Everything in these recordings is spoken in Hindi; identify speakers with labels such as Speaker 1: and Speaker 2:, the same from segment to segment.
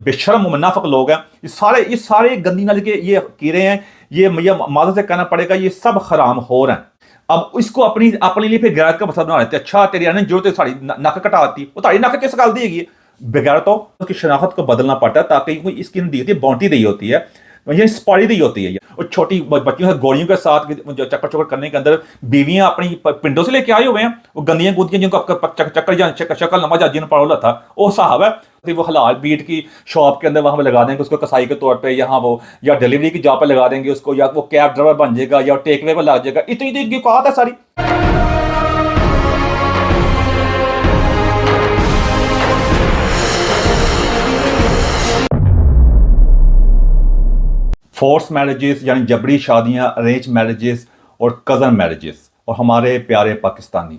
Speaker 1: बेशर्म मुनाफिक लोग हैं। ये सारे गंदी नाली के ये कीड़े हैं, ये मादा से कहना पड़ेगा, ये सब हराम हो रहे हैं। अब इसको अपनी अपने लिए फिर गैरत का मसला बना लेते हैं। अच्छा तेरी आने जरूरत है साड़ी नक कटाती, वो ताड़ी नक किस गल देगी? बगैर तो उसकी शनाख्त को बदलना पड़ता है, ताकि कोई इसकी दी होती है, बाउंड्री दी होती है, ये स्पाड़ी दी होती है। और छोटी बच्चियों से गोलियों के साथ चक्कर चक्कर करने के अंदर बीवियां अपनी पिंडों से लेके आए हुए हैं, वो गंदियां गुंदियां जिनको चक्कर शक्ल नमाज जिन पड़ोला था वो साहब है। तो वो हलाल बीट की शॉप के अंदर वहां पे लगा देंगे उसको कसाई के तौर पे, यहाँ वो या डिलीवरी की जॉब पे लगा देंगे उसको, या वो कैब ड्राइवर बन जाएगा, या टेक वे पर लग जाएगा। इतनी औकात है सारी। फोर्स मैरिजेस यानी जबरी शादियां, अरेंज मैरिजेस और कज़न मैरिजेस। और हमारे प्यारे पाकिस्तानी,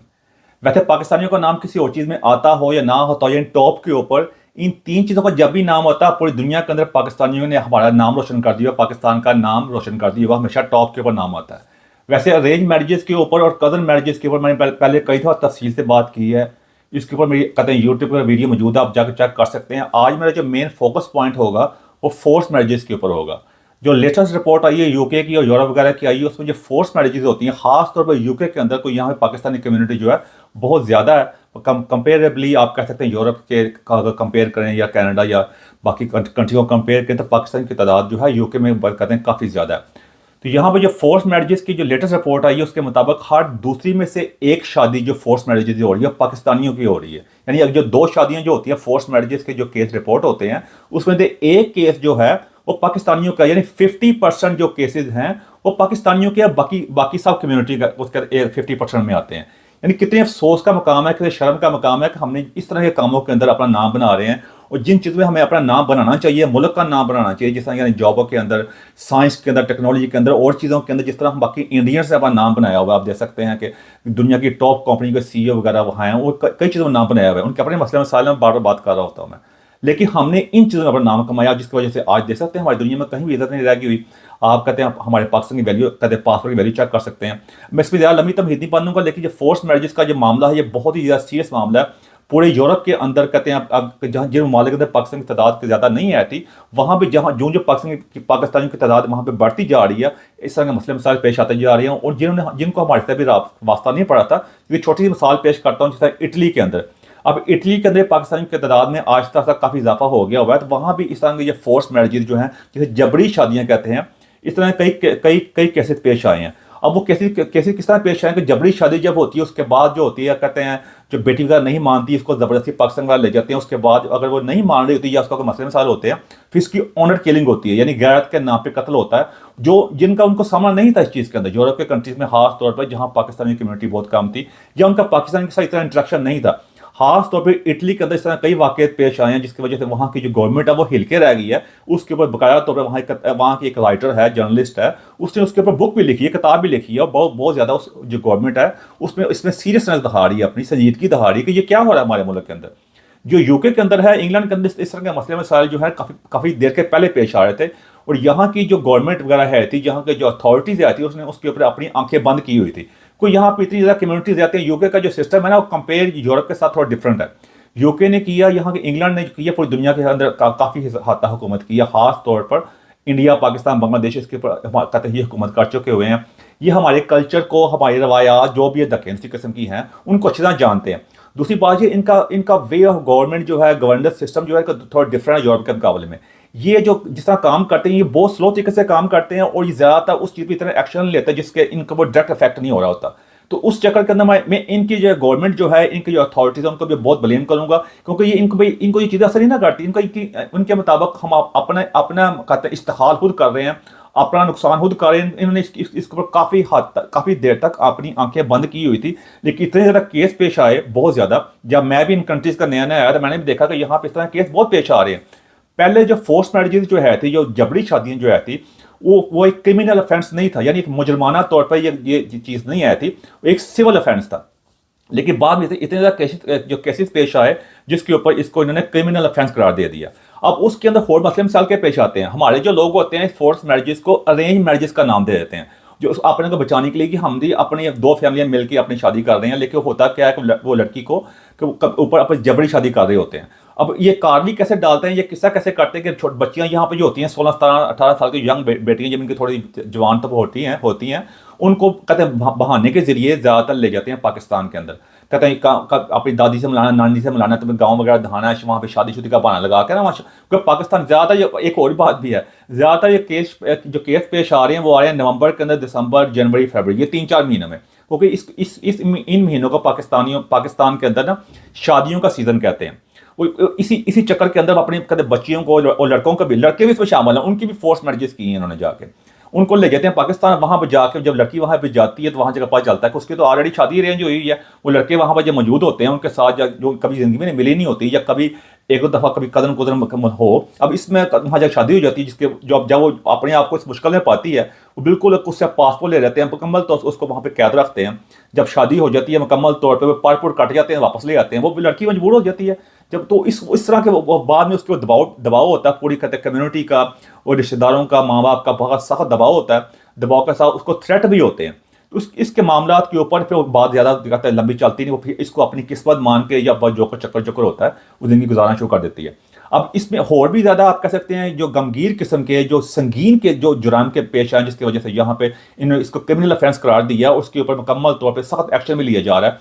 Speaker 1: वैसे पाकिस्तानियों का नाम किसी और चीज़ में आता हो या ना होता हो, यानी टॉप के ऊपर इन तीन चीज़ों का जब भी नाम होता है, पूरी दुनिया के अंदर पाकिस्तानियों ने हमारा नाम रोशन कर दिया, पाकिस्तान का नाम रोशन कर दिया, हमेशा टॉप के ऊपर नाम आता है। वैसे अरेंज मैरिजेस के ऊपर और कज़न मैरिजेस के ऊपर मैंने पहले कई दफ़ा तफसील से बात की है। इसके ऊपर मेरी कहते हैं यूट्यूब पर वीडियो मौजूद है, आप जाकर चेक कर सकते हैं। आज मेरा जो मेन फोकस पॉइंट होगा वो फोर्स मैरिजेस के ऊपर होगा। जो लेटेस्ट रिपोर्ट आई है यूके की और यूरोप वगैरह की आई है, उसमें जो फोर्स मैरिजेस होती हैं, खास तौर पर यूके के अंदर, को यहाँ पे पाकिस्तानी कम्युनिटी जो है बहुत ज़्यादा है। कंपेरेबली आप कह सकते हैं यूरोप के अगर कंपेयर करें या कनाडा या बाकी कंट्री को कंपेयर करें, तो पाकिस्तान की तादाद जो है यूके में कहते हैं काफ़ी ज़्यादा है। तो यहाँ पर जो फोर्स मैरिजेस की जो लेटेस्ट रिपोर्ट आई है, उसके मुताबिक हर दूसरी में से एक शादी जो फोर्स मैरिजेस हो रही है पाकिस्तानियों की हो रही है। यानी जो दो शादियाँ जो होती हैं फोर्स मैरिजेस के जो केस रिपोर्ट होते हैं, उसमें से एक केस जो है वो पाकिस्तानियों का, यानी 50% जो केसेस हैं वो पाकिस्तानियों के, बाकी सब कम्युनिटी का उसका 50% में आते हैं। यानी कितने अफसोस का मकाम है, कितने शर्म का मकाम है कि हमने इस तरह के कामों के अंदर अपना नाम बना रहे हैं। और जिन चीज़ों में हमें अपना नाम बनाना चाहिए, मुल्क का नाम बनाना चाहिए, जिस तरह यानी जॉबों के अंदर, साइंस के अंदर, टेक्नोलॉजी के अंदर और चीज़ों के अंदर, जिस तरह हम बाकी इंडियंस से अपना नाम बनाया हुआ है। आप देख सकते हैं कि दुनिया की टॉप कंपनी के CEO वगैरह वहाँ हैं, वो कई चीज़ों में नाम बनाया हुआ है, उनके अपने मसले मसाइल में बार बार बात कर रहा होता हूँ मैं। लेकिन हमने इन चीज़ों में अपना नाम कमाया, जिसकी वजह से आज देख सकते हैं हमारी दुनिया में कहीं भी इज्जत नहीं रह गई हुई। आप कहते हैं हमारे पाकिस्तान की वैल्यू, कहते हैं पासपोर्ट की वैल्यू चेक कर सकते हैं। मैं इस पर ज़्यादा लंबी तमहीद नहीं बांधूंगा, लेकिन जो फोर्स मैरिजेस का जो मामला है, ये बहुत ही ज़्यादा सीरियस मामला है। पूरे यूरोप के अंदर कहते हैं अब जहाँ जिन ममालिक के अंदर पाकिस्तान की तादाद ज़्यादा नहीं आती, वहाँ भी जहाँ जो पाकिस्तानियों की तादाद वहाँ पर बढ़ती जा रही है, इस तरह के मसले मसाइल पेश आते जा रहे हैं। और जिनको हमारे से भी वास्ता नहीं पड़ा था, क्योंकि छोटी सी मिसाल पेश करता हूँ, जैसे इटली के अंदर। अब इटली के अंदर पाकिस्तानियों की तादाद में आहिस्ता आहिस्ता काफ़ी इजाफा हो गया हुआ है, तो वहाँ भी इस तरह के ये फोर्स मैरिजेस जो हैं, जैसे जबरी शादियाँ कहते हैं, इस तरह कई केसेस पेश आए हैं। अब वो केसेस किस तरह पेश आए कि जबरी शादी जब होती है, उसके बाद जो होती है, कहते हैं जो बेटी वगैरह नहीं मानती, इसको ज़बरदस्ती पाकिस्तान वाले ले जाते हैं। उसके बाद अगर वो नहीं मान रही होती या उसका कोई मसले मसाइल होते हैं, फिर इसकी ऑनर किलिंग होती है, यानी गैरत के नाम पे कत्ल होता है, जो जिनका उनको सामना नहीं था इस चीज़ के अंदर। यूरोप के कंट्रीज़ में खास तौर पर जहाँ पाकिस्तानी कम्युनिटी बहुत कम थी, या उनका पाकिस्तान के साथ इतना इंटरेक्शन नहीं था, खास तौर पर इटली के अंदर इस तरह कई वाक़यात पेश आए हैं, जिसकी वजह से वहाँ की जो गवर्नमेंट है वो हिल के रह गई है। उसके ऊपर बकाया तौर पर वहाँ की एक राइटर है, जर्नलिस्ट है, उसने उसके ऊपर बुक भी लिखी है, किताब भी लिखी है, और बहुत ज़्यादा उस जो गवर्नमेंट है इसमें सीरियसनेस दिखा रही है, अपनी संजीदगी दिखा रही है कि ये क्या हो रहा है हमारे मुल्क के अंदर। जो यूके के अंदर है, इंग्लैंड के अंदर इस तरह के मसले मसाइल जो है काफ़ी देर के पहले पेश आ रहे थे, और यहाँ की जो गवर्नमेंट वगैरह है थी, यहाँ के जो अथॉरिटीज़ आती उसने उसके ऊपर अपनी आंखें बंद की हुई थी। कोई यहाँ पर इतनी ज़्यादा कम्युनिटीज़ आती हैं। यूके का जो सिस्टम है ना, वो कंपेयर यूरोप के साथ थोड़ा डिफरेंट है। यूके ने किया, यहाँ के इंग्लैंड ने किया, पूरी दुनिया के अंदर काफ़ी हद तक हुकूमत की है। ख़ास तौर पर इंडिया, पाकिस्तान, बांग्लादेश इसके ऊपर कहते हैं ये हुकूमत कर चुके हुए हैं। ये हमारे कल्चर को, हमारी रवायात जो भी दखेंसी किस्म की हैं, उनको अच्छी तरह जानते हैं। दूसरी बात ये इनका वे ऑफ गवर्नमेंट जो है, गवर्नेंस सिस्टम जो है, थोड़ा डिफरेंट है यूरोप के मुकाबले में। ये जो जिस तरह काम करते हैं, ये बहुत स्लो तरीके से काम करते हैं, और ये ज़्यादातर उस चीज़ पर इतना एक्शन लेते हैं जिसके इनका वो डायरेक्ट इफेक्ट नहीं हो रहा होता। तो उस चक्कर के अंदर मैं इनकी जो गवर्नमेंट जो है, इनकी जो अथॉरिटीज़ है, उनको भी बहुत ब्लेम करूंगा, क्योंकि ये इनको ये चीज़ें असर ही ना करती। उनके मुताबिक हम अपना कहते हैं इस्तेहाल खुद कर रहे हैं, अपना नुकसान खुद कर रहे हैं। इन्होंने इसके ऊपर काफ़ी देर तक अपनी आंखें बंद की हुई थी, लेकिन इतने ज़्यादा केस पेश आए, बहुत ज़्यादा। जब मैं भी इन कंट्रीज़ का नया नया आया, तो मैंने भी देखा कि यहाँ पर इस तरह केस बहुत पेश आ रहे हैं। पहले जो फोर्स मैरिजेस जो है थी, जो जबरी शादियाँ जो है थी, वो एक क्रिमिनल ऑफेंस नहीं था, यानी एक मुजरमाना तौर पर ये चीज़ नहीं आई थी, वो एक सिविल ऑफेंस था। लेकिन बाद में इतने ज़्यादा जो केसेस पेश आए, जिसके ऊपर इसको इन्होंने क्रिमिनल ऑफेंस करार दे दिया। अब उसके अंदर और मसले मसाइल के पेश आते हैं। हमारे जो लोग होते हैं फोर्स मैरिजेस को अरेंज मैरिजेस का नाम दे देते हैं, जो अपने को बचाने के लिए कि हम भी अपनी दो फैमिलियां मिलकर अपनी शादी कर रहे हैं, लेकिन होता क्या है कि वो लड़की को ऊपर अपनी जबरी शादी कर रहे होते हैं। अब ये कारली कैसे डालते हैं, ये किस्सा कैसे करते हैं कि छोटी बच्चियां यहाँ पे जो होती हैं 16-17-18 साल की यंग बेटियां, जब इनकी थोड़ी जवान तक होती हैं, उनको कहते हैं बहाने के जरिए ज़्यादातर ले जाते हैं पाकिस्तान के अंदर। कहते हैं अपनी दादी से मिलाना, नानी से मिलाना, तुम्हें गाँव वगैरह दिखाना है, वहाँ पे शादी का बहाना लगा के ना वहाँ, क्योंकि पाकिस्तान ज़्यादातर, एक और बात भी है, ज़्यादातर ये केस पेश आ रहे हैं वो आ रहे हैं नवंबर के अंदर, दिसंबर, जनवरी, फरवरी, ये 3-4 महीनों में, क्योंकि इन महीनों को पाकिस्तान के अंदर ना शादियों का सीज़न कहते हैं। वो इसी चक्कर के अंदर अपने कहते बच्चियों को और लड़कों को भी, लड़के भी इसमें शामिल हैं, उनकी भी फोर्स मैरिजेस की हैं इन्होंने जाके, उनको ले जाते हैं पाकिस्तान। वहाँ पर जाकर जब लड़की वहाँ पे जाती है तो वहाँ जगह पता चलता है कि उसकी तो ऑलरेडी शादी अरेंज हुई है। वो लड़के वहाँ पर जब मौजूद होते हैं उनके साथ, जो कभी ज़िंदगी में मिली नहीं होती, या कभी एक दो दफ़ा कभी कदम कुदम हो, अब इसमें वहाँ जब शादी हो जाती है, जिसके जब वो अपने आप को इस मुश्किल में पाती है, वो बिल्कुल उससे पासपोर्ट ले रहते हैं मुकम्मल, तो उसको वहाँ पे कैद रखते हैं। जब शादी हो जाती है मुकम्मल तौर पर, वो पासपोर्ट कट जाते हैं, वापस ले आते हैं, वो लड़की मजबूर हो जाती है। जब तो इस तरह के वो बाद में उसके दबाव होता है पूरी कहते कम्युनिटी का और रिश्तेदारों का, माँ बाप का बहुत सख्त दबाव होता है। दबाव के साथ उसको थ्रेट भी होते हैं। तो इसके मामला के ऊपर फिर बात ज़्यादा कहते हैं लंबी चलती नहीं, वो फिर इसको अपनी किस्मत मान के या जो चक्कर होता है वो ज़िंदगी गुजारना शुरू कर देती है। अब इसमें और भी ज़्यादा आप कह सकते हैं जो गमगीर किस्म के, जो संगीन के जो जुर्म के पेश आए, जिसकी वजह से यहाँ पे इन्होंने इसको क्रिमिनल ऑफेंस करार दिया, उसके ऊपर मुकम्मल तौर पे सख्त एक्शन भी लिया जा रहा है।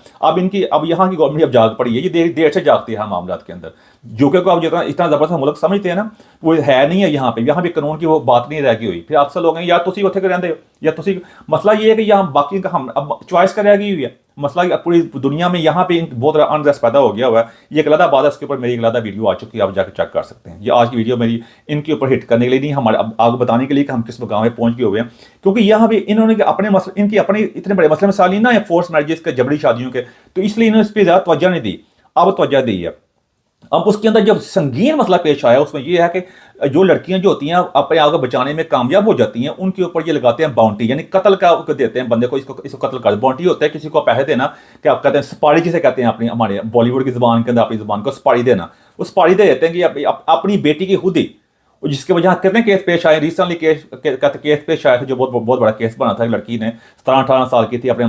Speaker 1: अब यहाँ की गवर्नमेंट अब जाग पड़ी है, ये देर से जागती है मामला के अंदर, जो कि आप जितना इतना ज़बरदस्त मुल्क समझते हैं ना, वो है नहीं है। यहाँ पे कानून की वो बात नहीं रह गई हुई। फिर अक्सर लोग हैं या तुसी उत्थे रहते हो या तुसी, मसला ये है कि यहाँ बाकी का हम अब चॉइस का रह गई हुई है। मसला पूरी दुनिया में यहाँ पे बहुत अनरेस्ट पैदा हो गया हुआ है। ये एक अलग बात है, उसके ऊपर मेरी एक अलग वीडियो आ चुकी है, आप जाकर चेक कर सकते हैं। ये आज की वीडियो मेरी इनके ऊपर हिट करने के लिए नहीं, हमारे आपको बताने के लिए कि हम किस मुकाम में पहुंच गए हुए हैं, क्योंकि यहाँ पे इन्होंने अपने मसले, इनकी अपने इतने बड़े मसले मसाइल नहीं ना फोर्स मैरिजेस के, जबरी शादियों के, तो इसलिए इन्होंने इस पर ज़्यादा तवज्जो नहीं दी। अब तवज्जो दी है। अब उसके अंदर जब संगीन मसला पेश आया, उसमें यह है कि जो लड़कियां जो होती हैं अपने आप को बचाने में कामयाब हो जाती हैं, उनके ऊपर ये लगाते हैं बाउंटी, यानी कत्ल का देते हैं बंदे को, इसको कत्ल कर। बाउंटी होता है किसी को पैसे देना, कि आप कहते हैं सुपारी, जिसे कहते हैं अपनी हमारे बॉलीवुड की जुबान के अंदर, अपनी जुबान को सुपारी देना। वो सुपारी दे देते हैं कि अपनी बेटी की खुद ही, जिसके वजह कितने केस पेश आए। रिसेंटली केस पेश आया था, जो बहुत बड़ा केस बना था। लड़की ने 17-18 साल की थी, अपने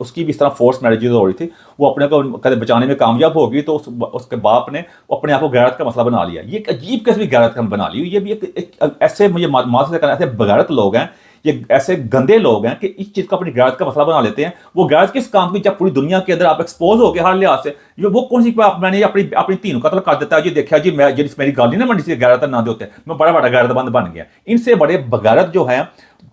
Speaker 1: उसकी भी इस तरह फोर्स मैरिजेज हो रही थी, वो अपने को कहते बचाने में कामयाब होगी, तो उसके बाप ने अपने आप को गैरत का मसला बना लिया। ये एक अजीब किस्म की गैरत का बना ली। ये भी एक ऐसे, मुझे माँ से कहना, ऐसे बगैरत लोग हैं, ये ऐसे गंदे लोग हैं कि इस चीज़ को अपनी गैरत का मसला बना लेते हैं। वो गैरत किस काम की, जब पूरी दुनिया के अंदर आप एक्सपोज हो गए हर लिहाज से, वो कौन सी मैंने अपनी तीनों कत्ल कर देता है, जी देखा जी, मैं जिस मेरी गाली ना मंडी से गैरत ना देते, मैं बड़ा गैरतमंद बन गया। इनसे बड़े बगैरत जो है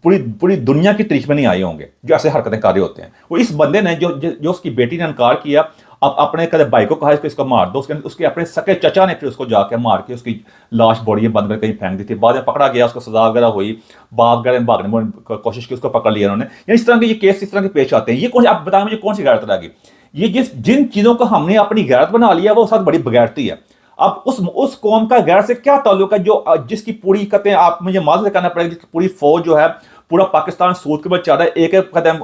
Speaker 1: पूरी दुनिया की तारीफ में नहीं आए होंगे, जो ऐसे हरकतें कर रहे होते हैं। वो इस बंदे ने जो उसकी बेटी ने इनकार किया, अब अपने कदे भाई को कहा इसको मार दो, उसके अपने सके चचा ने फिर उसको जाके मार के उसकी लाश बॉडी बंद कर कहीं फेंक दी थी। बाद में पकड़ा गया, उसको सजा वगैरह हुई, बाप वगैरह भागने की कोशिश की, उसको पकड़ लिया उन्होंने। यानी इस तरह के ये केस इस तरह के पेश आते हैं। ये कौन, आप बताएं मुझे कौन सी गैरत रहेगी? ये जिन चीज़ों को हमने अपनी गैरत बना लिया वो साथ बड़ी बगैरती है। अब उस कौम का गैर से क्या ताल्लुक है जो जिसकी पूरी कहते हैं, आप मुझे माजूद करना पड़ेगा, जिसकी पूरी फौज जो है, पूरा पाकिस्तान सूद के ऊपर चल रहा है, एक एक कदम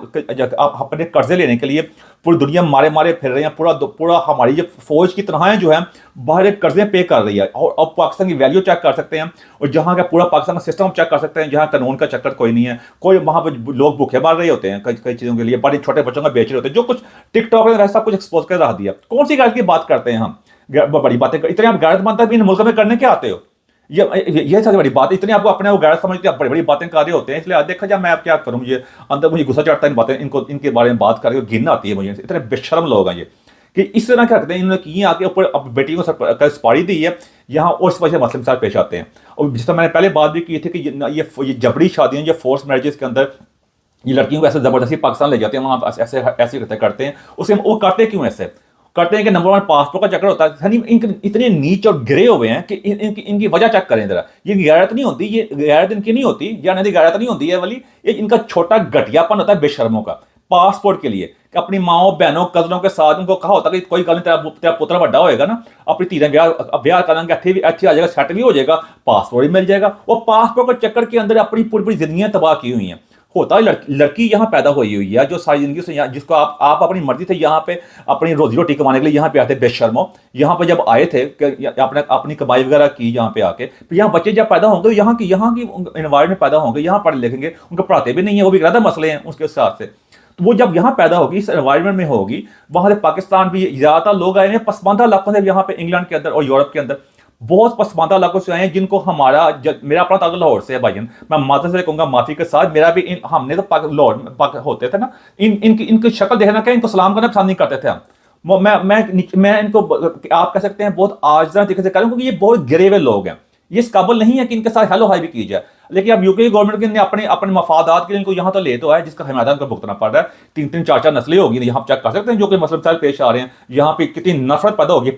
Speaker 1: आप अपने कर्जे लेने के लिए पूरी दुनिया मारे फिर रहे हैं। पूरा हमारी जो फौज की तनख्वाहें जो है बाहर एक कर्जे पे कर रही है। और अब पाकिस्तान की वैल्यू चेक कर सकते हैं, और जहाँ का पूरा पाकिस्तान का सिस्टम चेक कर सकते हैं, जहाँ कानून का चक्कर कोई नहीं है, कोई वहाँ पर लोग भूखे मार रहे होते हैं कई चीज़ों के लिए, बड़े छोटे बच्चों का बेच रहे होते हैं, जो कुछ टिकटॉक ने सब कुछ एक्सपोज कर रख दिया। कौन सी गैरत की बात करते हैं हम? बड़ी बातें इतने आप गैरत बनता है इन मुल्क में करने के आते हो? ये सबसे बड़ी बात। इतनी आपको अपने वो गैरत समझते आप बड़ी बातें कर रहे होते हैं। इसलिए देखा जाए, मैं आप क्या करूं, मुझे गुस्सा चढ़ता है इन बातें, इनके बारे में बात करके घिन आती है मुझे। इतने बेशर्म लोग हैं ये, कि इस तरह क्या करते हैं। इन्होंने की आके ऊपर अब बेटियों को सुपारी दी है यहाँ, और इस वजह से मसले साथ पेश आते हैं। और जिस तरह मैंने पहले बात भी की थी कि ये जबरी शादियाँ, जो फोर्स मैरिजेस के अंदर ये लड़कियों को ऐसे ज़बरदस्ती पाकिस्तान ले जाते हैं, वहाँ ऐसे करते हैं। उसे वो करते क्यों ऐसे करते हैं कि नंबर 1 पासपोर्ट का चक्कर होता है। इतने नीच और गिरे हुए हैं कि इनकी वजह चेक करें जरा। ये गैरत नहीं होती, ये गैरत इनकी नहीं होती, या नहीं गैरत नहीं होती है वाली, ये इनका छोटा घटियापन होता है बेशर्मों का। पासपोर्ट के लिए कि अपनी माओ बहनों कजनों के साथ उनको कहा होता है कि कोई गल नहीं, तेरा पुत्र बड़ा होएगा ना, अपनी धीरे ब्याह करेंगे, अच्छी आ जाएगा, सेट भी हो जाएगा, पासपोर्ट भी मिल जाएगा। और पासपोर्ट के चक्कर के अंदर अपनी पूरी जिंदगियां तबाह की हुई हैं। होता है लड़की यहाँ पैदा हुई हुई है जो सारी जिंदगी से यहाँ, जिसको आप अपनी मर्जी से यहाँ पे अपनी रोजी रोटी कमाने के लिए यहाँ पे आते बेशर्मो। यहाँ पे जब आए थे अपने अपनी कमाई वगैरह की यहाँ पे आके, फिर यहाँ बच्चे जब पैदा होंगे यहाँ की एनवायरमेंट पैदा होंगे, यहाँ पढ़ लिखेंगे, उनको पढ़ाते भी नहीं है, वो भी ज़्यादा मसले हैं उसके हिसाब से। तो वो जब यहाँ पैदा होगी, इस एनवायरमेंट में होगी, वहाँ से पाकिस्तान भी ज़्यादातर लोग आए हैं पसमानदा इलाकों से, यहाँ पे इंग्लैंड के अंदर और यूरोप के अंदर बहुत पसमानदा इलाकों से आए हैं, जिनको मेरा अपना ताल्लुक लाहौर से है भाईजान, मैं माता से कहूँगा माफी के साथ, मेरा भी हमने तो लाहौर होते थे ना, इनकी शक्ल देखना क्या, इनको सलाम करना पसंद नहीं करते थे हम। मैं इनको आप कह सकते हैं बहुत आजिज़ाना तरीके से कह रहा हूँ, क्योंकि ये बहुत गिरे हुए लोग हैं, ये इस काबिल नहीं है कि इनके साथ हेलो हाई भी की जाए। लेकिन अब यूके गवर्नमेंट ने अपने अपने मफादात के लिए इनको यहाँ तो ले तो आया, जिसका हमारा उनको भुगतना पड़ रहा है। 3-3 4-4 नस्लें होगी, यहाँ चेक कर सकते हैं जो कि मसले पेश आ रहे हैं। यहाँ पे कितनी नफरत पैदा होगी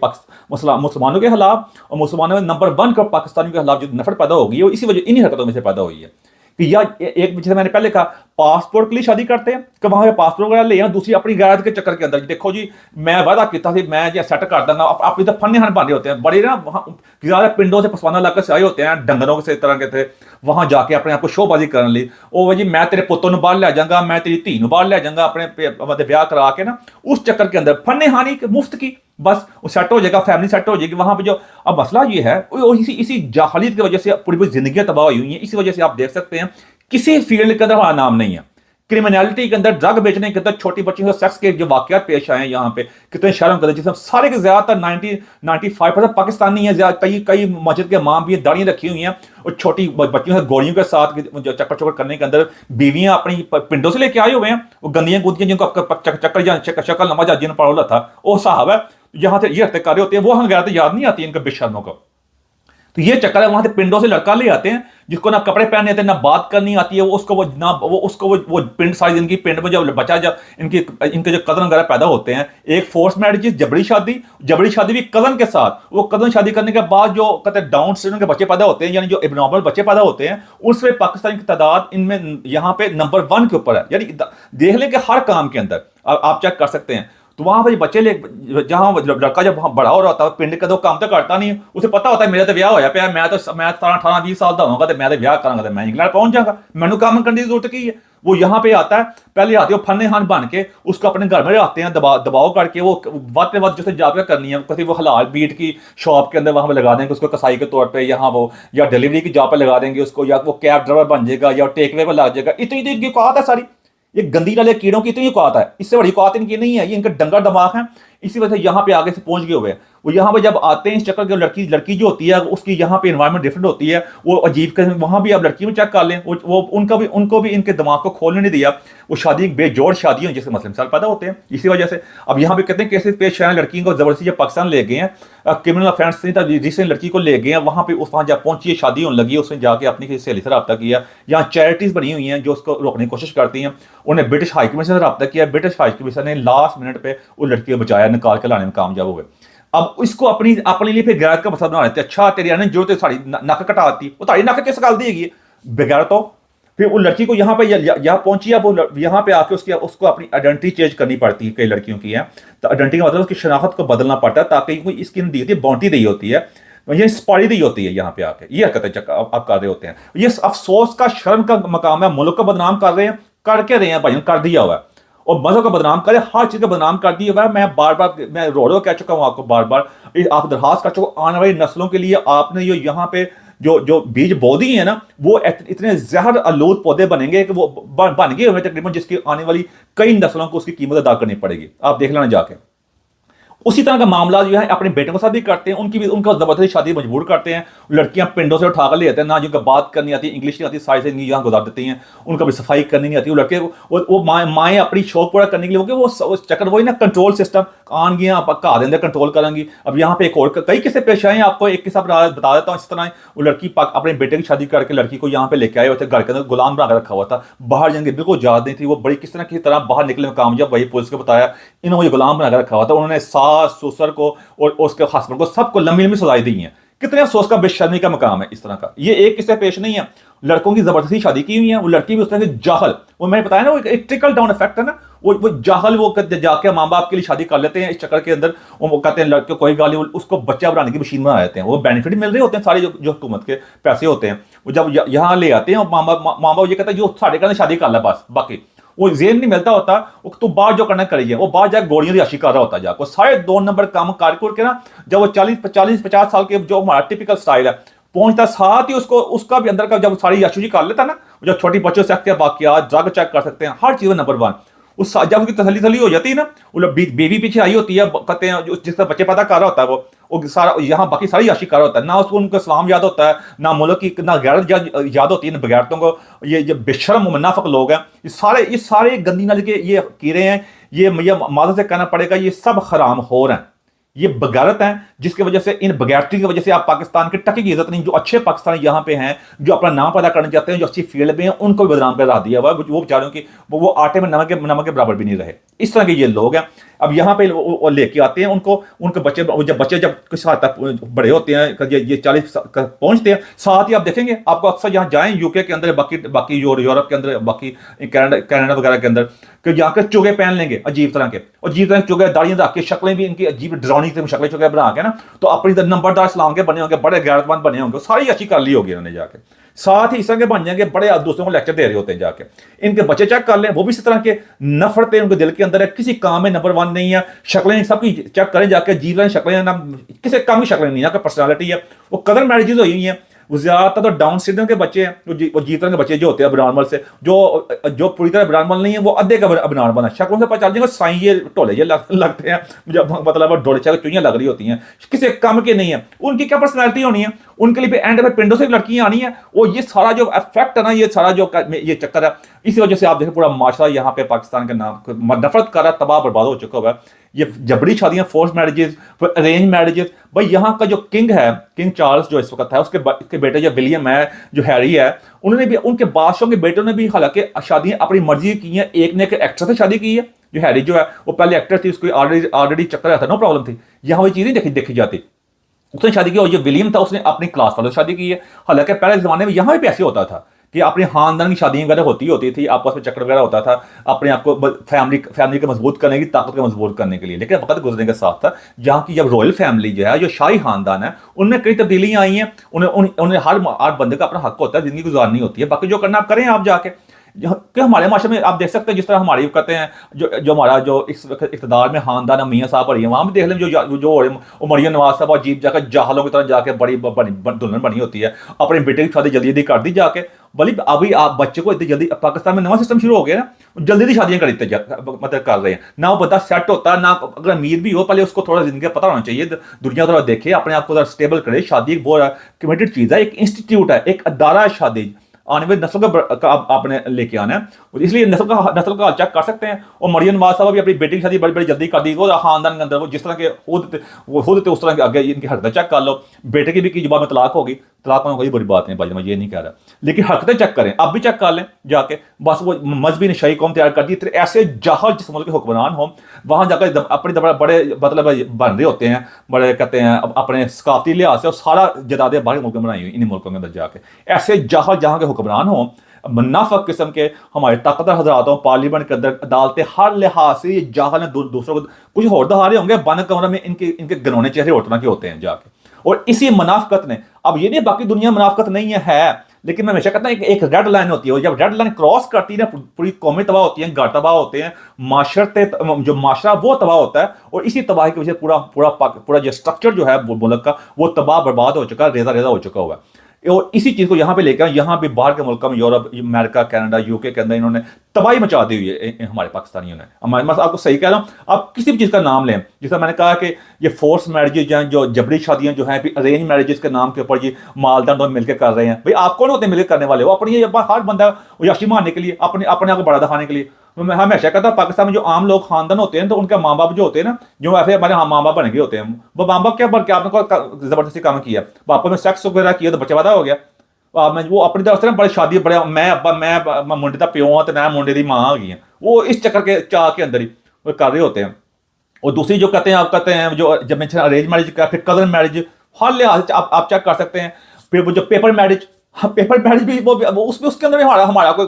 Speaker 1: मुसलमानों के खिलाफ, और मुसलमानों में नंबर 1 का पाकिस्तानियों के खिलाफ जो नफरत पैदा होगी वो इसी वजह इन्हीं हरकतों में से पैदा हुई है कि या एक जैसे मैंने पहले कहा, पासपोर्ट के लिए शादी करते हैं कि वहां पे पासपोर्ट वगैरह ले आए, दूसरी अपनी गैरत के चक्कर के अंदर देखो जी मैं वादा किया थी मैं जो सेट कर दूंगा, आप इधर फन्ने हन बन रहे होते हैं बड़े ना, वहाँ ज़्यादा पिंडों से पसवाना इलाके से आए होते हैं, डंगरों से तरह के थे, वहां जाके अपने आप को शोबाजी करने ली, ओ जी मैं तेरे पुत्तों बाहर ले जाऊंगा, मैं तेरी धी बाहर ले जाऊंगा, अपने ब्याह करा के ना, उस चक्कर के अंदर फन्ने हानि मुफ्त की, बस वो सेट हो जाएगा, फैमिली सेट हो जाएगी वहां पे। जो अब मसला ये है इसी जाहलियत की वजह से पूरी पूरी जिंदगी तबाह हुई हुई है। इसी वजह से आप देख सकते हैं किसी फील्ड के अंदर हमारा नाम नहीं है, क्रिमिनलिटी के अंदर, ड्रग बेचने के अंदर, छोटी बच्चियों से सेक्स के जो वाकयात पेश आए हैं यहाँ पे कितने शहरों के अंदर, जिसमें सारे के ज्यादातर 95% पाकिस्तानी है, कई मस्जिद के इमाम भी दाढ़ियां रखी हुई हैं, और छोटी बच्चियों से गोलियों के साथ जो चक्कर चक्कर करने के अंदर बीवियां अपनी पिंडों से लेके आए हुए हैं, वो गंदियां गुदियां जिनको चक्कर शक्ल नमा जिन पढ़ोला था वो साहब है, यहाँ से ये हत्या कर रहे होते हैं, वो हमें तो याद नहीं आती इनके बेशर्मों को। तो ये चक्कर है, वहां से पिंडों से लड़का ले आते हैं जिसको ना कपड़े पहनने आते हैं, ना बात करनी आती है, वो पिंड सारी जिंदगी पिंड में जब बचा, जब इनके जो कजन वगैरह पैदा होते हैं, एक फोर्स मैरिज, जबरी शादी भी कजन के साथ, वो कजन शादी करने के बाद जो कहते हैं डाउन सिंड्रोम के बच्चे पैदा होते हैं, यानी जो एबनॉर्मल बच्चे पैदा होते हैं, उसमें पाकिस्तान की तादाद इनमें यहाँ पे नंबर 1 के ऊपर है। यानी देख लें कि हर काम के अंदर आप चेक कर सकते हैं। तो वहां पर बच्चे जहां लड़का जब वहां बड़ा हो रहा होता है, पिंड का तो काम तो करता नहीं, उसे पता होता है मेरा तो ब्याह होया पे, मैं 18-20 साल का होगा तो मैं तो ब्याह करांगा, तो मैं इंग्लैंड पहुंच जाऊंगा, मैंने काम करने की जरूरत की है। वो यहाँ पे आता है, पहले आते हो फन्ने हान बन के, उसको अपने घर में आते हैं, दबाव करके, वो वत पे वत जैसे जाकर करनी है, कभी वो हलाल बीट की शॉप के अंदर वहां पर लगा देंगे उसको कसाई के तौर पे, यहाँ वो या डिलीवरी की जॉब पे लगा देंगे उसको, या वो कैब ड्राइवर बन जाएगा, या टेकवे पर लग जाएगा। इतनी औकात है सारी, ये गंदी वाले कीड़ों की इतनी औकात है, इससे बड़ी औकात इनकी नहीं है, ये इनका डंगर दिमाग है, इसी वजह से यहाँ पे आगे से पहुंच गए हुए हैं। वो यहाँ पे जब आते हैं इस चक्कर के, लड़की जो होती है उसकी यहाँ पे एनवायरनमेंट डिफरेंट होती है, वो अजीब कर, वहाँ भी आप लड़की में चेक कर लें, वो उनको भी इनके दिमाग को खोलने नहीं दिया, वो शादी बेजोड़ शादी है जिससे मसले पैदा होते हैं। इसी वजह से अब यहाँ पे कितने केसेस पेश आए, लड़की को जबरदस्ती जब पाकिस्तान ले गए हैं, क्रिमिनल ऑफेंस नहीं रिसेंट लड़की को ले गए हैं, वहाँ पे वहाँ जब पहुंची शादी होने लगी, उसने जाके अपनी सहेली से रब्ता किया। यहाँ चैरिटीज बनी हुई हैं जो उसको रोकने की कोशिश करती हैं, उन्हें ब्रिटिश हाई कमीशन से रब्ता किया, ब्रिटिश हाई कमीशन ने लास्ट मिनट पे वो लड़की को बचाया, निकाल के लाने में कामयाब हो गए। अब इसको अपने लिए फिर गैरत का मसला बना लेते, अच्छा तेरी आने जो साड़ी नक कटाती, वो ताड़ी नक किस गल देगी बगैर तो। फिर वो लड़की को यहाँ पे यहाँ पहुंची है, वो यहाँ पे आके उसको अपनी आइडेंटिटी चेंज करनी पड़ती है, कई लड़कियों की है, तो आइडेंटिटी का मतलब उसकी शनाख्त को बदलना पड़ता है, ताकि कोई इसकी दी होती है, बाउंड्री दी होती है, ये स्पाड़ी दी होती है, यहाँ पे आके ये हरकतें आप कर रहे होते हैं। ये अफसोस का, शर्म का मकाम है, मुल्क को बदनाम कर रहे हैं, करके रहे हैं भाई, कर दिया हुआ है, और मजहब को बदनाम करे, हर चीज का बदनाम कर दिया हुआ है। मैं बार बार मैं रो कह चुका हूँ आपको, बार बार आप दरखास्त कर चुका हूँ, आने वाली नस्लों के लिए आपने ये यहाँ पे जो बीज बो दिए हैं ना, वो इतने जहर आलूद पौधे बनेंगे कि वो बन गए हुए तकरीबन, जिसकी आने वाली कई नस्लों को उसकी कीमत अदा करनी पड़ेगी, आप देख लेना जाके। उसी तरह का मामला जो है अपने बेटों के साथ भी करते हैं, उनका जबरदस्ती शादी मजबूर करते हैं, लड़कियां पिंडों से उठाकर ले जाते हैं, ना जिनका बात करनी आती, इंग्लिश नहीं आती, सारी से यहाँ गुजार देती हैं, उनका भी सफाई करनी नहीं आती, वो लड़के वो माएँ अपनी शौक पूरा करने के लिए वो चक्कर वही ना, कंट्रोल सिस्टम आन गया कहा देंगे कंट्रोल करेंगी। अब यहाँ पे एक और कई किस्से पेश आए, आपको एक किस्सा बता देता हूँ। इस तरह वो लड़की अपने बेटे की शादी करके लड़की को यहाँ पे लेके आए हुए थे, घर के अंदर गुलाम बना रखा हुआ था, बाहर जाएंगे बिल्कुल याद नहीं थी, वो बड़ी किस तरह बाहर निकले में कामयाब, वही पुलिस को बताया, इन्होंने गुलाम बना रखा हुआ था। उन्होंने सास ससुर को और उसके हस्बैंड को सबको लंबी लंबी सजाएं दी हैं कितने अफसोस का, बेशर्मी का मकाम है इस तरह का। ये एक किस्से पेश नहीं है, लड़कों की जबरदस्ती शादी की हुई है, वो लड़की भी उस तरह से जाहल, वो मैंने बताया ना, वो एक ट्रिकल डाउन इफेक्ट है ना, वो जाहल, वो जाके माँ बाप के लिए शादी कर लेते हैं इस चक्कर के अंदर, वो कहते हैं लड़के कोई गाली, उसको बच्चा बनाने की मशीन बना देते हैं, वो बेनिफिट मिल रहे होते हैं सारे, जो हुकूमत के पैसे होते हैं, वो जब यहाँ ले आते हैं, माँ बाप ये कहता है जो साढ़े कहते शादी कर ले बस, बाकी वो जेन नहीं मिलता होता, वो तो बाहर जो करना करिए, वो बाहर जाकर गोलियों की आशी कर रहा होता जाकर सारे 2 नंबर काम कारकुर के ना, जब वो 40-50 साल के जो हमारा टिपिकल स्टाइल है पहुंचता, साथ ही उसको उसका भी अंदर का जब सारी याशुजी कर लेता ना, जब छोटी बच्चों से बाकी ड्रग चेक कर सकते हैं, हर चीज नंबर 1, उस जब उसकी तसली हो जाती है ना, वो बेबी पीछे आई होती है, कहते हैं जिसका बच्चे पैदा कर रहा होता है वो सारा यहाँ बाकी सारी याशी कर रहा होता है, ना उसको उनको इस्लाम याद होता है, ना मुल्क की ना गैरत याद होती है, ना बगैरतों को, ये बेशर्म मुनाफिक लोग हैं, ये सारे गंदी नल के ये कीड़े हैं, ये मादा से कहना पड़ेगा, ये सब हराम हो रहे हैं, ये बगैरत हैं, जिसकी वजह से, इन बगैरती की वजह से आप पाकिस्तान के टके की इज्जत नहीं, जो अच्छे पाकिस्तानी यहाँ पे हैं, जो अपना नाम पैदा करना चाहते हैं, जो अच्छी फील्ड में हैं, उनको भी बदनाम कर रहा दिया हुआ, वो बेचारों की वो आटे में नमक के बराबर भी नहीं रहे, इस तरह के ये लोग हैं। अब यहाँ पे लेके आते हैं उनको, उनके बच्चे जब कुछ हद तक बड़े होते हैं, ये 40 पहुंचते हैं, साथ ही आप देखेंगे, आपको अक्सर यहाँ जाएं यूके के अंदर, बाकी यूरोप के अंदर, बाकी कनाडा वगैरह के अंदर, कि यहाँ के चुगे पहन लेंगे अजीब तरह के चुगे, दाढ़ियां रख के, शक्लें भी इनकी अजीब डरावनी शक्लें चुगे बना के ना, तो अपनी नंबरदार इस्लाम के बने होंगे, बड़े गैरतमंद बने होंगे, सारी अच्छी कर ली होगी उन्होंने जाके, साथ ही इस तरह के बन जाएंगे, बड़े दूसरों को लेक्चर दे रहे होते हैं जाके, इनके बच्चे चेक कर लें, वो भी इस तरह के नफरतें उनके दिल के अंदर है, किसी काम में नंबर 1 नहीं है, शक्लें सबकी चेक करें जाके, जीवन शक्लें ना, किसी काम की शक्लें नहीं है, पर्सनालिटी है, वो कदर मैरिजेज हुई हैं, वो ज्यादातर तो डाउन सिंड्रोम के बच्चे हैं, वो जीवन के बच्चे जो होते हैं अबनॉर्मल से, जो पूरी तरह अबनॉर्मल नहीं है, वो अद्धे का अबनॉर्मल है, शक्लों से पता चल जाएगा, साई ये टोले ये लगते हैं, जब मतलब डोले चाहे चुइयां लग रही होती हैं, किसी कम के नहीं है, उनकी क्या पर्सनैलिटी होनी है, उनके लिए भी एंड में पिंडों से लड़कियां आनी है, वो ये सारा जो इफेक्ट है ना, ये सारा जो ये चक्कर है, इसी वजह से आप देखें पूरा माशरा यहाँ पे पाकिस्तान के नाम नफरत कर रहा है, तबाह बर्बाद हो चुका हुआ है, ये जबरी शादियां, फोर्स मैरिजेस, अरेंज मैरिजेस, भाई यहाँ का जो किंग है, किंग चार्ल्स जो इस वक्त है, उसके बेटे जो विलियम है, जो हैरी है, उन्होंने भी, उनके बादशाहों के बेटों ने भी हालांकि शादियां अपनी मर्जी की हैं, एक ने एक एक्टर से शादी की है, जो हैरी जो है वो पहले एक्टर थी, उसको ऑलरेडी चक्कर आया था, नो प्रॉब्लम थी, यहाँ वही चीजें देखी जाती, उसने शादी की, और जो विलियम था उसने अपनी क्लास वालों से शादी की है, हालांकि पहले जमाने में यहाँ भी ऐसे होता था कि अपने खानदान की शादी वगैरह होती थी, आपस में चक्कर वगैरह होता था, अपने आप को फैमिली को मजबूत करने की, ताकत को मजबूत करने के लिए, लेकिन वक्त गुजरने के साथ था, जहाँ की जब रॉयल फैमिली जो है, जो शाही खानदान है, उनमें कई तब्दीलियां आई हैं, उन्हें हर बंदे का अपना हक होता है, जिंदगी गुजारनी होती है, बाकी जो करना आप करें आप जाके, कि हमारे माशरे में आप देख सकते हैं, जिस तरह हमारी कहते हैं, जो हमारा जो इस इक़्तिदार में खानदान मियाँ साहब और वहाँ भी देख लें, जो मरियम नवाज साहब और अजीब जाकर जाहलों की तरह जाके बड़ी दुल्हन बनी होती है, अपने बेटे की शादी जल्दी कर दी जाके, भले अभी आप बच्चे को इतनी जल्दी, पाकिस्तान में नवा सिस्टम शुरू हो गया ना, जल्दी शादियां मतलब कर रहे हैं ना, वो बंदा सेट होता ना, अगर अमीर भी हो पहले उसको थोड़ा जिंदगी का पता होना चाहिए, दुनिया थोड़ा देखे, अपने आप को स्टेबल करे, शादी एक बहुत कमिटेड चीज़ है, एक इंस्टीट्यूट है, एक अदारा है शादी, आने वाली नस्ल का आपने लेके आना है, इसलिए नस्ल का चेक कर सकते हैं, और मरियम नवाज साहब भी अपनी बेटी की शादी बड़ी जल्दी कर दी, वो खानदान के अंदर वो जिस तरह के खुद थे उस तरह के आगे इनकी हरकतें चेक कर लो, बेटे की भी की जवाब में तलाक होगी, तलाक होना कोई बड़ी बात नहीं भाई, मैं ये नहीं कह रहा, लेकिन हरकतें चेक करें, आप भी चेक कर लें जाके, बस वो मजहबी नशाई कौम तैयार कर दी, ऐसे जहाज जिस मुल्क के हुक्मरान हो, वहाँ जाकर अपने बड़े मतलब बन रहे होते हैं, बड़े कहते हैं अपने सकाफती लिहाज से, और सारा जदादें बाहर मुल्क में बनाई हुई इन मुल्कों के अंदर जाके, ऐसे जहाज जहाँ के हुक्मरान हो, मुनाफिक किस्म के हमारे ताकतवर हजरातों, पार्लियामेंट के अंदर अदालतें, हर लिहाज से ये जहाज ने दूसरों को कुछ और दहा रहे होंगे, बंद कमरे में इनके गनौने चेहरे उठना के होते हैं जाके, और इसी मुनाफिकत ने, अब ये नहीं बाकी दुनिया मुनाफिकत नहीं है, लेकिन मैं हमेशा कहता हूं एक रेड लाइन होती है, और जब रेड लाइन क्रॉस करती है ना, पूरी कौमें तबाह होती हैं, घर तबाह होते हैं, माशरते जो माशरा वो तबाह होता है, और इसी तबाही की वजह से पूरा जो स्ट्रक्चर जो है मुल्क का, वो तबाह बर्बाद हो चुका है, रेजा हो चुका हुआ है, और इसी चीज को यहाँ पे लेकर, यहाँ भी बाहर के मुल्कों में, यूरोप, अमेरिका, कनाडा, यूके के अंदर इन्होंने तबाही मचा दी हुई है हमारे पाकिस्तानियों ने, हमारे पास, आपको सही कह रहा हूँ, आप किसी भी चीज़ का नाम लें, जैसा मैंने कहा कि ये फोर्स मैरिजेज हैं, जो जबरी शादियां जो हैं, अरेंज मैरिजेस के नाम के ऊपर ये मालदार मिलकर कर रहे हैं, भाई आप कौन होते हैं मिलकर करने वाले, वो अपनी हर बंदा याशी मारने के लिए, अपने आप को बड़ा दिखाने के लिए, मैं हमेशा कहता पाकिस्तान में जो आम लोग खानदान होते हैं, तो उनके माँ बाप जो होते हैं ना, जो ऐसे हमारे माँ बाप बन गए होते हैं, वो माँ बाप क्या आपने जबरदस्ती काम किया, पापा में सेक्स वगैरह किया तो बच्चा पैदा हो गया, वो अपनी तरफ से ना बड़े शादी बड़े, मैं मुंडे का प्यो हाँ, तो मैं मुंडे की माँ आ गई हैं, वो इस चक्कर के चाह के अंदर ही वो कर रहे होते हैं। और दूसरी जो कहते हैं, आप कहते हैं जो जब मैं अरेंज मैरिज का, फिर कजन मैरिज, हर लिहाज से आप चेक कर सकते हैं। फिर वो जो पेपर मैरिज, हाँ पेपर मैरिज भी वो उसमें उसके अंदर भी हमारा कोई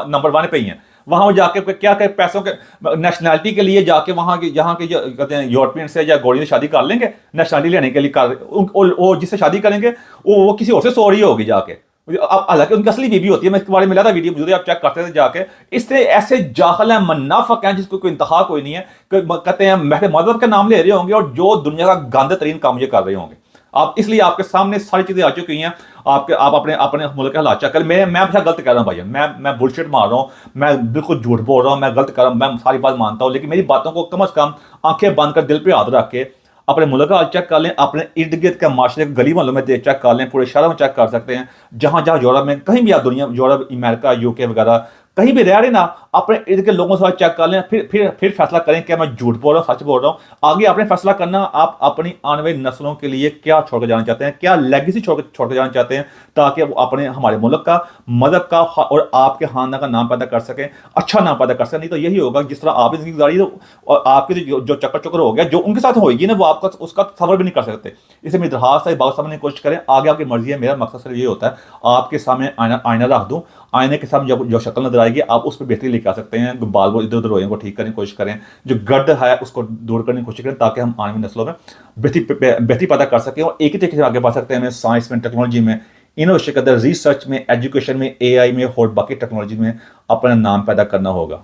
Speaker 1: नंबर 1 पे ही है। वहाँ जाके क्या क्या पैसों के नेशनैलिटी के लिए जाके वहाँ के यहाँ के जो कहते हैं यूरोपियन से या गोरी से शादी कर लेंगे, नेशनैलिटी लेने के लिए वो जिससे शादी करेंगे वो किसी और से सो रही होगी जाके, हालांकि उनकी असली बीवी होती है। मैं इसके बारे में मिला था वीडियो, मुझे आप चेक करते थे जाके। इससे ऐसे जाहल हैं, मुनाफिक हैं जिसको कोई इंतहा कोई नहीं है, कहते हैं मेरे मदद का नाम ले रहे होंगे और जो दुनिया का गंदे तरीन काम ये कर रहे होंगे। आप इसलिए आपके सामने सारी चीजें आ चुकी हैं। आप अपने अपने मुल्क के हालात चेक करें। मैं हमेशा गलत कर रहा हूँ भाई, मैं बुलशिट मार रहा हूँ, मैं बिल्कुल झूठ बोल रहा हूँ, मैं गलत कर रहा हूँ, मैं सारी बात मानता हूँ, लेकिन मेरी बातों को कम से कम आंखें बंद कर दिल पे हाथ रख के अपने मुल्क का हाल चेक कर लें, अपने इर्द गिर्द के माशरे गली मोहल्लों में चेक कर लें, पूरे शहरों में चेक कर सकते हैं। जहाँ जहाँ यूरोप में कहीं भी आप दुनिया, यूरोप, अमेरिका, यूके वगैरह कहीं भी रह रहे ना, अपने इर्द के लोगों से चेक कर लें, फिर फैसला करें कि मैं झूठ बोल रहा हूँ सच बोल रहा हूँ। आगे आपने फैसला करना, आप अपनी आने वाली नस्लों के लिए क्या छोड़ कर जाना चाहते हैं, क्या लेगेसी छोड़ कर जाना चाहते हैं, ताकि वो अपने हमारे मुल्क का, मजहब का और आपके खानदान का नाम पैदा कर सकें, अच्छा नाम पैदा कर सकें। नहीं तो यही होगा जिस तरह आपने जिंदगी गुजारी और आपके जो चक्कर चक्कर हो गया, जो उनके साथ होगी ना, वो आपका उसका सबर भी नहीं कर सकते। इसे मेरी दरखास्त है, बात समझने की कोशिश करें। आगे आपकी मर्जी है, मेरा मकसद सिर्फ ये होता है आपके सामने आईना रख दूं, आईने के सामने जो शक्ल नजर आएगी आप उस पर बेहतरी लेके आ सकते हैं। बाल वो इधर उधर हो को ठीक करने की कोशिश करें, जो गर्द है उसको दूर करने की कोशिश करें, ताकि हम आने वाली नस्लों में बेहतरी पैदा कर सकें और एक ही तरीके से आगे बढ़ सकते हैं। हमें साइंस में, टेक्नोलॉजी में, इनोवेशन के अंदर, रिसर्च में, एजुकेशन में, AI में और बाकी टेक्नोलॉजी में अपना नाम पैदा करना होगा।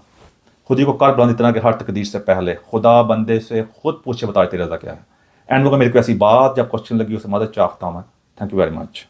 Speaker 1: खुद को कर बुलंद इतना कि हर तकदीर से पहले खुदा बंदे से खुद पूछे, बताए तेरा रज़ा क्या है। एंड वो मेरे को ऐसी बात जब क्वेश्चन लगी उसे मदद चाहता हूँ मैं। Thank you very much.